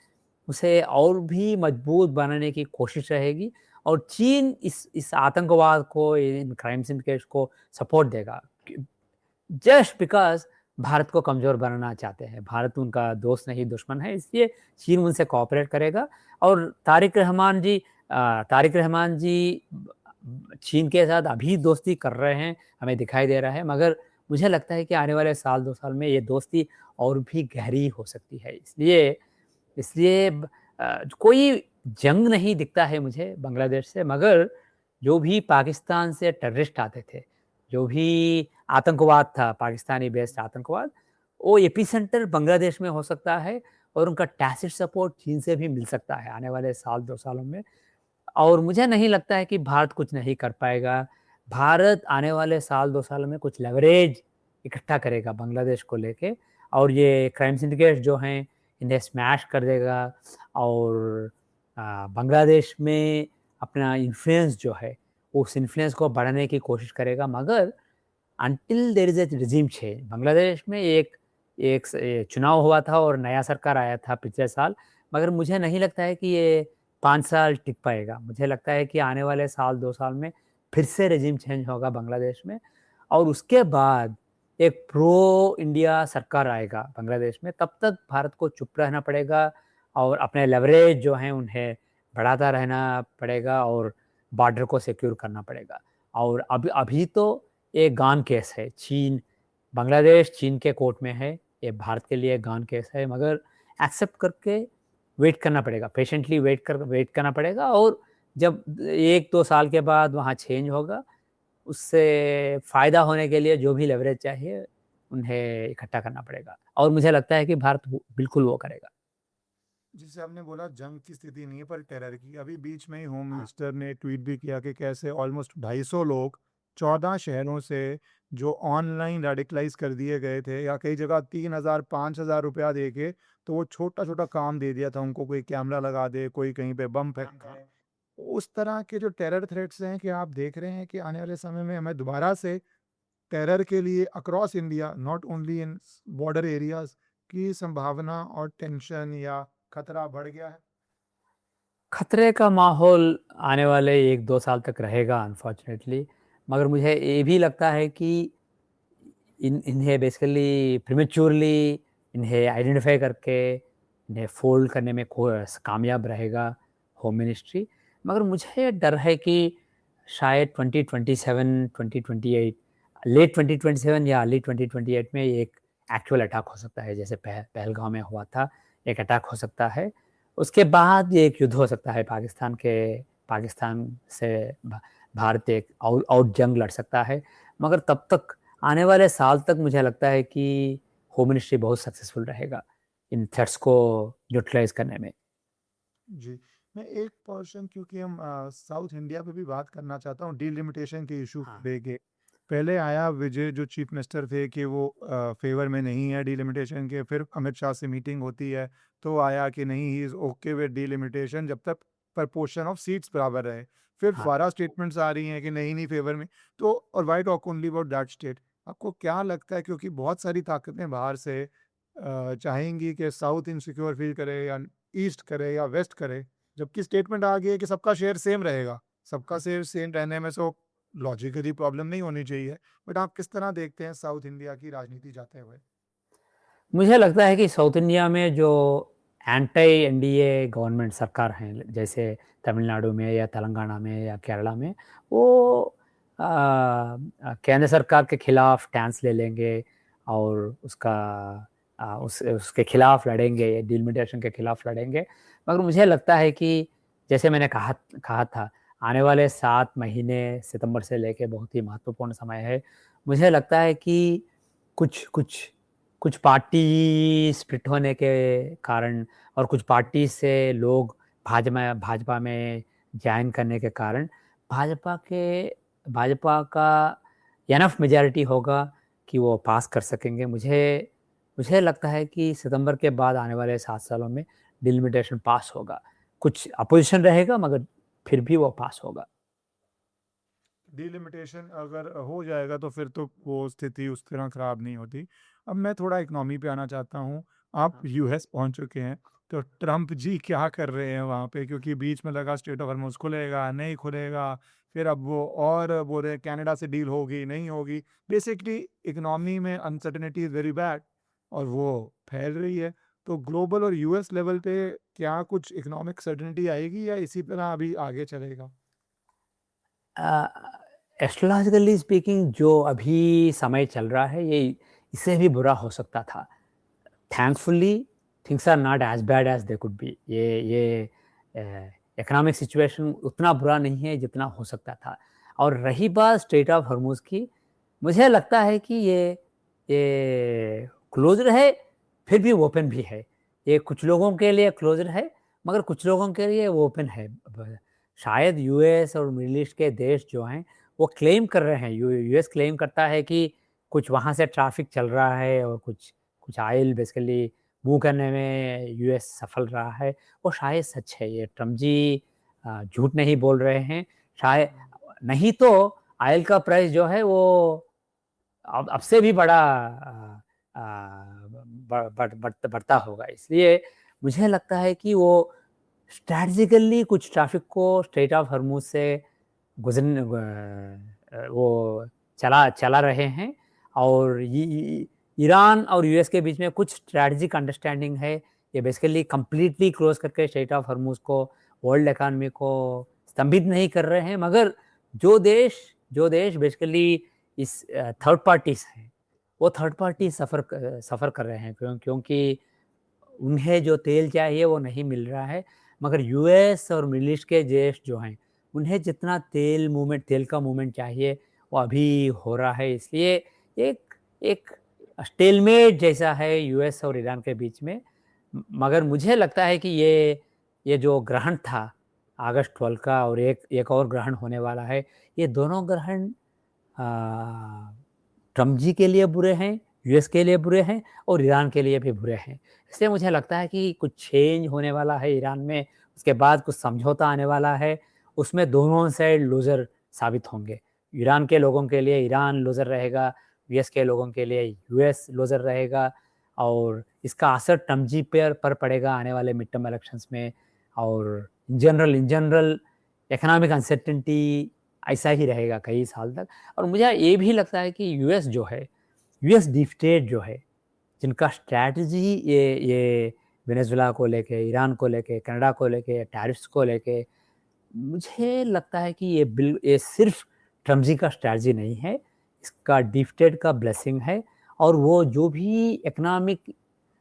उसे और भी मजबूत बनाने की कोशिश रहेगी और चीन इस आतंकवाद को, इन क्राइम सिंडिकेट्स को सपोर्ट देगा, जस्ट बिकॉज़ भारत को कमज़ोर बनाना चाहते हैं। भारत उनका दोस्त नहीं, दुश्मन है, इसलिए चीन उनसे कोऑपरेट करेगा और तारिक रहमान जी चीन के साथ अभी दोस्ती कर रहे हैं, हमें दिखाई दे रहा है, मगर मुझे लगता है कि आने वाले साल 2 साल में ये दोस्ती और भी गहरी हो सकती है। इसलिए इसलिए कोई जंग नहीं दिखता है मुझे बांग्लादेश से, मगर जो भी पाकिस्तान से टेररिस्ट आते थे, जो भी आतंकवाद था, पाकिस्तानी बेस्ड आतंकवाद, वो एपिसेंटर बांग्लादेश में हो सकता है और उनका टैसिट सपोर्ट चीन से भी मिल सकता है आने वाले साल 2 सालों में। और मुझे नहीं लगता है कि भारत कुछ नहीं कर पाएगा। भारत आने वाले साल 2 साल में कुछ लेवरेज इकट्ठा करेगा बांग्लादेश को लेके, और ये क्राइम सिंडिकेट्स जो हैं, इन्हें स्मैश कर देगा और बांग्लादेश में अपना इन्फ्लुएंस जो है, उस इन्फ्लुएंस को बढ़ाने की कोशिश करेगा। मगर until there is a regime change, Bangladesh में एक एक चुनाव हुआ था और नया सरकार आया था पिछले साल, मगर मुझे नहीं लगता है कि ये 5 साल टिक पाएगा। मुझे लगता है कि आने वाले साल 2 साल में फिर से रेजिम चेंज होगा बांग्लादेश में, और उसके बाद एक प्रो इंडिया सरकार आएगा बांग्लादेश में। तब तक भारत को चुप रहना पड़ेगा और अपने लेवरेज जो हैं उन्हें बढ़ाता रहना पड़ेगा और बॉर्डर को सिक्योर करना पड़ेगा। और अभी अभी तो एक गॉन केस है, बांग्लादेश चीन के कोर्ट में है, ये भारत के लिए गॉन केस है, मगर एक्सेप्ट करके वेट करना पड़ेगा, पेशेंटली वेट करना पड़ेगा। और जब 1-2 साल के बाद वहाँ चेंज होगा, उससे फ़ायदा होने के लिए जो भी लेवरेज चाहिए, उन्हें इकट्ठा करना पड़ेगा, और मुझे लगता है कि भारत वो बिल्कुल वो करेगा। जैसे आपने बोला जंग की स्थिति नहीं है पर टेरर की, अभी बीच में ही होम हाँ, मिनिस्टर ने ट्वीट भी किया कि कैसे ऑलमोस्ट 250 लोग 14 शहरों से जो ऑनलाइन रेडिकलाइज कर दिए गए थे, या कई जगह 3,000 5,000 रुपया दे के तो वो छोटा छोटा काम दे दिया था उनको, कोई कैमरा लगा दे, कोई कहीं पे बम फेंक दे। उस तरह के जो टेरर थ्रेट्स हैं, कि आप देख रहे हैं कि आने वाले समय में हमें दोबारा से टेरर के लिए across India, not only in border areas, की संभावना और टेंशन या खतरा बढ़ गया है? खतरे का माहौल आने वाले 1-2 साल तक रहेगा अनफॉर्चुनेटली, मगर मुझे ये भी लगता है कि इन्हें बेसिकली प्रीमेच्योरली इन्हें आइडेंटिफ़ाई करके इन्हें फ़ोल्ड करने में कामयाब रहेगा होम मिनिस्ट्री। मगर मुझे डर है कि शायद 2027, 2028, लेट 2027 या अर्ली 2028 में एक एक्चुअल अटैक हो सकता है, जैसे पहलगाँव में हुआ था, एक अटैक हो सकता है। उसके बाद ये एक युद्ध हो सकता है, पाकिस्तान से भारत एक आउट जंग लड़ सकता है। मगर तब तक आने वाले साल तक मुझे लगता है कि होम मिनिस्ट्री बहुत सक्सेसफुल रहेगा इन थ्रेट्स को न्यूट्रलाइज़ करने में। जी, मैं एक पोर्शन, क्योंकि हम साउथ इंडिया पे भी बात करना चाहता हूँ डिलिमिटेशन के इशू को हाँ, लेके। पहले आया विजय जो चीफ मिनिस्टर थे कि वो फ़ेवर में नहीं है डिलिमिटेशन के, फिर अमित शाह से मीटिंग होती है, तो आया कि नहीं he is okay with delimitation जब तक प्रपोर्शन ऑफ सीट्स बराबर रहे। फिर हाँ। फारा स्टेटमेंट्स आ रही हैं कि नहीं, नहीं फ़ेवर में। तो और why talk only about that state? आपको क्या लगता है, क्योंकि बहुत सारी ताकतें बाहर से चाहेंगी कि साउथ इनसिक्योर फ़ील करे या ईस्ट करे या वेस्ट करे, जबकि स्टेटमेंट आ गई है कि सबका शेयर सेम रहेगा। सबका शेयर सेम रहने में सो लॉजिकली प्रॉब्लम नहीं होनी चाहिए। बट आप किस तरह देखते हैं साउथ इंडिया की राजनीति जाते हुए? मुझे लगता है कि साउथ इंडिया में जो एंटी एनडीए गवर्नमेंट सरकार हैं, जैसे तमिलनाडु में या तेलंगाना में या केरला में, वो केंद्र सरकार के खिलाफ स्टैंस ले लेंगे और उसके खिलाफ लड़ेंगे, डिलिमिटेशन के खिलाफ लड़ेंगे। मगर मुझे लगता है कि जैसे मैंने कहा था, आने वाले 7 महीने सितंबर से लेके बहुत ही महत्वपूर्ण समय है। मुझे लगता है कि कुछ कुछ कुछ पार्टी स्प्लिट होने के कारण और कुछ पार्टी से लोग भाजपा में जॉइन करने के कारण भाजपा का इनफ मेजॉरिटी होगा कि वो पास कर सकेंगे। मुझे मुझे लगता है कि सितंबर के बाद आने वाले 7 सालों में डिलिमिटेशन पास होगा। कुछ अपोज़िशन रहेगा, मगर फिर भी वो पास होगा। डिलिमिटेशन अगर हो जाएगा तो फिर तो वो स्थिति उस तरह खराब नहीं होती। अब मैं थोड़ा इकोनॉमी पे आना चाहता हूँ। आप हाँ। यूएस पहुँच चुके हैं, तो ट्रम्प जी क्या कर रहे हैं वहाँ पे? क्योंकि बीच में लगा स्ट्रेट ऑफ हॉर्मुज़ खुलेगा, नहीं खुलेगा, फिर अब वो और बोल रहे हैं कनाडा से डील होगी, नहीं होगी। बेसिकली इकोनॉमी में अनसर्टेनिटी इज़ वेरी बैड और वो फैल रही है। तो ग्लोबल और यूएस लेवल पे क्या कुछ इकोनॉमिक सर्टेनिटी आएगी या इसी तरह अभी आगे चलेगा? एस्ट्रोलॉजिकली स्पीकिंग जो अभी समय चल रहा है, ये इससे भी बुरा हो सकता था। Thankfully things are not as bad as they could be. ये इकोनॉमिक सिचुएशन उतना बुरा नहीं है जितना हो सकता था। और रही बात स्ट्रेट ऑफ हॉर्मुज़ की, मुझे लगता है कि ये क्लोज़र है, फिर भी ओपन भी है। ये कुछ लोगों के लिए क्लोज़र है, मगर कुछ लोगों के लिए वो ओपन है। शायद यूएस और मिडल ईस्ट के देश जो हैं, वो क्लेम कर रहे हैं, यूएस क्लेम करता है कि कुछ वहाँ से ट्रैफ़िक चल रहा है और कुछ कुछ ऑयल बेसिकली मूव करने में यूएस सफल रहा है। वो शायद सच है, ये ट्रम्प जी झूठ नहीं बोल रहे हैं। शायद नहीं तो ऑयल का प्राइस जो है वो अब से भी बड़ा बढ़ता होगा। इसलिए मुझे लगता है कि वो स्ट्रैटेजिकली कुछ ट्रैफिक को स्ट्रेट ऑफ हॉर्मुज़ से गुज़रने वो चला चला रहे हैं। और ईरान और यूएस के बीच में कुछ स्ट्रैटेजिक अंडरस्टैंडिंग है। ये बेसिकली कंप्लीटली क्लोज़ करके स्ट्रेट ऑफ हॉर्मुज़ को, वर्ल्ड इकोनॉमी को स्तंभित नहीं कर रहे हैं, मगर जो देश बेसिकली इस थर्ड पार्टीज़ हैं, वो थर्ड पार्टी सफ़र कर रहे हैं, क्योंकि उन्हें जो तेल चाहिए वो नहीं मिल रहा है। मगर यूएस और मिडल ईस्ट के देश जो हैं, उन्हें जितना तेल का मूवमेंट चाहिए वो अभी हो रहा है। इसलिए एक एक स्टेलमेट जैसा है यूएस और ईरान के बीच में। मगर मुझे लगता है कि ये जो ग्रहण था अगस्त 12 का, और एक और ग्रहण होने वाला है, ये दोनों ग्रहण ट्रम्प जी के लिए बुरे हैं, यूएस के लिए बुरे हैं और ईरान के लिए भी बुरे हैं। इसलिए मुझे लगता है कि कुछ चेंज होने वाला है ईरान में, उसके बाद कुछ समझौता आने वाला है, उसमें दोनों साइड लूज़र साबित होंगे। ईरान के लोगों के लिए ईरान लूज़र रहेगा, यूएस के लोगों के लिए यूएस लूज़र रहेगा, और इसका असर ट्रम्प जी पर पड़ेगा आने वाले मिड टर्म इलेक्शंस में। और इन जनरल इकोनॉमिक अनसर्टेनिटी ऐसा ही रहेगा कई साल तक। और मुझे ये भी लगता है कि यूएस डीप स्टेट जो है, जिनका स्ट्रैटेजी ये वेनेजुएला को लेके, ईरान को लेके, कनाडा को लेके, टैरिफ्स को लेके, मुझे लगता है कि ये सिर्फ ट्रम्प जी का स्ट्रैटेजी नहीं है, इसका डीप स्टेट का ब्लेसिंग है। और वो जो भी इकोनॉमिक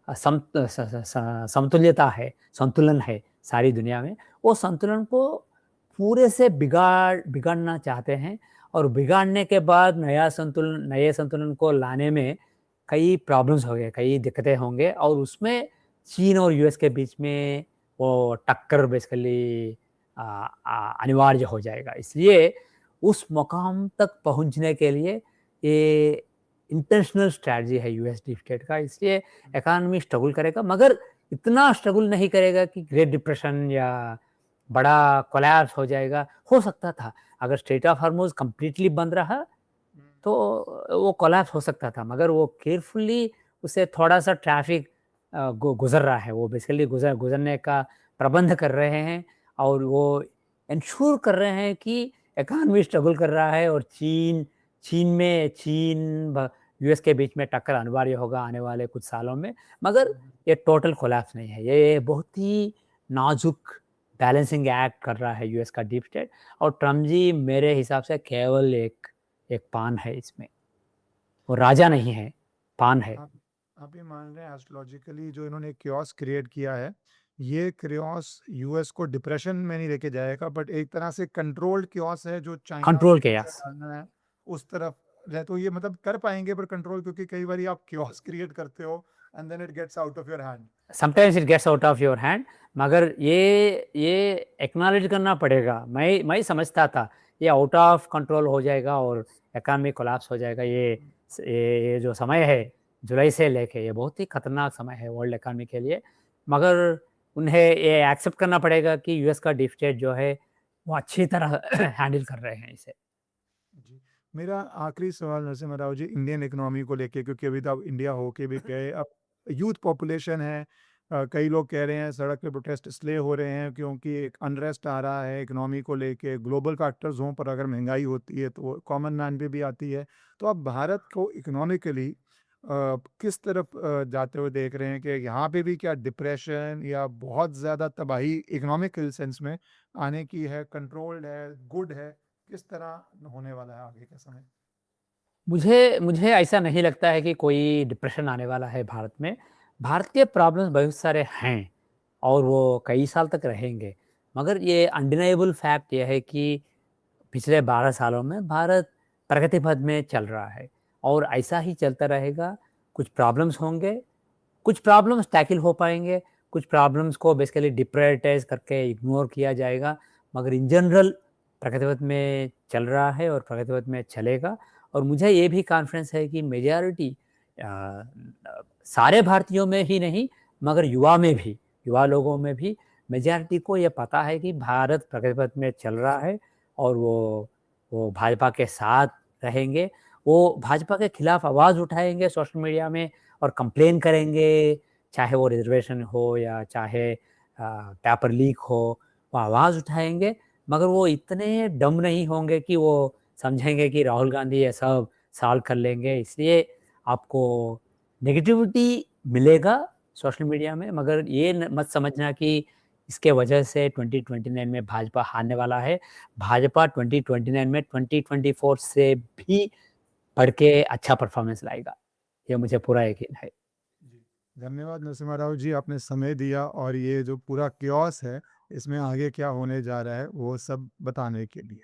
समतुल्यता है, संतुलन है सारी दुनिया में, वो संतुलन को पूरे से बिगाड़ना चाहते हैं। और बिगाड़ने के बाद नए संतुलन को लाने में कई प्रॉब्लम्स हो गए, कई दिक्कतें होंगे, और उसमें चीन और यूएस के बीच में वो टक्कर बेसिकली अनिवार्य हो जाएगा। इसलिए उस मुकाम तक पहुंचने के लिए ये इंटरनेशनल स्ट्रैटेजी है यूएस डीप स्टेट का। इसलिए इकोनॉमी स्ट्रगल करेगा, मगर इतना स्ट्रगल नहीं करेगा कि ग्रेट डिप्रेशन या बड़ा कोलैप्स हो जाएगा। हो सकता था, अगर स्ट्रेट ऑफ हॉर्मुज़ कंप्लीटली बंद रहा तो वो कोलैप्स हो सकता था, मगर वो केयरफुली उसे थोड़ा-सा ट्रैफ़िक गुज़र रहा है, वो बेसिकली गुज़रने का प्रबंध कर रहे हैं, और वो एंश्योर कर रहे हैं कि इकोनॉमी स्ट्रगल कर रहा है, और चीन ब यूएस के बीच में टक्कर अनिवार्य होगा आने वाले कुछ सालों में। मगर ये टोटल कोलैप्स नहीं है, ये बहुत ही नाज़ुक बैलेंसिंग एक्ट कर रहा है यूएस का डीप स्टेट। और ट्रम्प जी मेरे हिसाब से केवल एक पान है इसमें, वो राजा नहीं है, पान है। आप ये मान रहे हैं एस्ट्रोलॉजिकली जो इन्होंने क्योस क्रिएट किया है, ये क्योस यूएस को डिप्रेशन में नहीं लेके जाएगा, बट एक तरह से कंट्रोल्ड क्योस है जो चाइना कंट्रोल को केयास। डालना है उस तरफ है। तो ये मतलब कर पाएंगे पर कंट्रोल, क्योंकि कई बार आप क्योस क्रिएट करते हो and then it gets out of your hand. Sometimes it gets out of your hand, मगर ये एक्नॉलेज करना पड़ेगा। मैं समझता था ये आउट ऑफ कंट्रोल हो जाएगा और इकोनॉमी कोलैप्स हो जाएगा। ये जो समय है जुलाई से लेके, ये बहुत ही खतरनाक समय है वर्ल्ड इकोनॉमी के लिए। मगर उन्हें ये एक्सेप्ट करना पड़ेगा कि यूएस का डीप स्टेट जो है वो अच्छी तरह हैंडल कर रहे हैं इसे। जी, मेरा आखिरी सवाल नरसिम्हा राव जी इंडियन इकोनॉमी को लेके, क्योंकि अभी तो आप इंडिया होके भी गए, अब यूथ पॉपुलेशन है, कई लोग कह रहे हैं सड़क पे प्रोटेस्ट इसलिए हो रहे हैं क्योंकि एक अनरेस्ट आ रहा है इकोनॉमी को लेके, ग्लोबल फैक्टर्स हों पर अगर महंगाई होती है तो वो कॉमन मैन पे भी आती है। तो आप भारत को इकोनॉमिकली किस तरफ जाते हुए देख रहे हैं कि यहाँ पे भी क्या डिप्रेशन या बहुत ज़्यादा तबाही इकोनॉमिकल सेंस में आने की है, कंट्रोल्ड है, गुड है, किस तरह होने वाला है आगे का समय? मुझे ऐसा नहीं लगता है कि कोई डिप्रेशन आने वाला है भारत में। भारत के प्रॉब्लम्स बहुत सारे हैं और वो कई साल तक रहेंगे। मगर ये अनडिनाएबल फैक्ट ये है कि पिछले 12 सालों में भारत प्रगति पथ में चल रहा है और ऐसा ही चलता रहेगा। कुछ प्रॉब्लम्स होंगे, कुछ प्रॉब्लम्स टैकल हो पाएँगे, कुछ प्रॉब्लम्स को बेसिकली डिप्रायोरिटाइज़ करके इग्नोर किया जाएगा, मगर इन जनरल प्रगति पथ में चल रहा है और प्रगति पथ में चलेगा। और मुझे ये भी कॉन्फिडेंस है कि मेजॉरिटी सारे भारतीयों में ही नहीं, मगर युवा लोगों में भी मेजॉरिटी को ये पता है कि भारत प्रगति पथ में चल रहा है और वो भाजपा के साथ रहेंगे। वो भाजपा के खिलाफ आवाज़ उठाएँगे सोशल मीडिया में और कंप्लेन करेंगे, चाहे वो रिज़र्वेशन हो या चाहे पेपर लीक हो, वो आवाज़ उठाएँगे, मगर वो इतने डम नहीं होंगे कि वो समझेंगे कि राहुल गांधी ये सब सॉल्व कर लेंगे। इसलिए आपको नेगेटिविटी मिलेगा सोशल मीडिया में, मगर ये मत समझना कि इसके वजह से 2029 में भाजपा हारने वाला है। भाजपा 2029 में 2024 से भी बढ़ के अच्छा परफॉर्मेंस लाएगा, ये मुझे पूरा यकीन है। जी। धन्यवाद नरसिम्हा राव जी, आपने समय दिया और ये जो पूरा कियोस्क है, इसमें आगे क्या होने जा रहा है, वो सब बताने के लिए।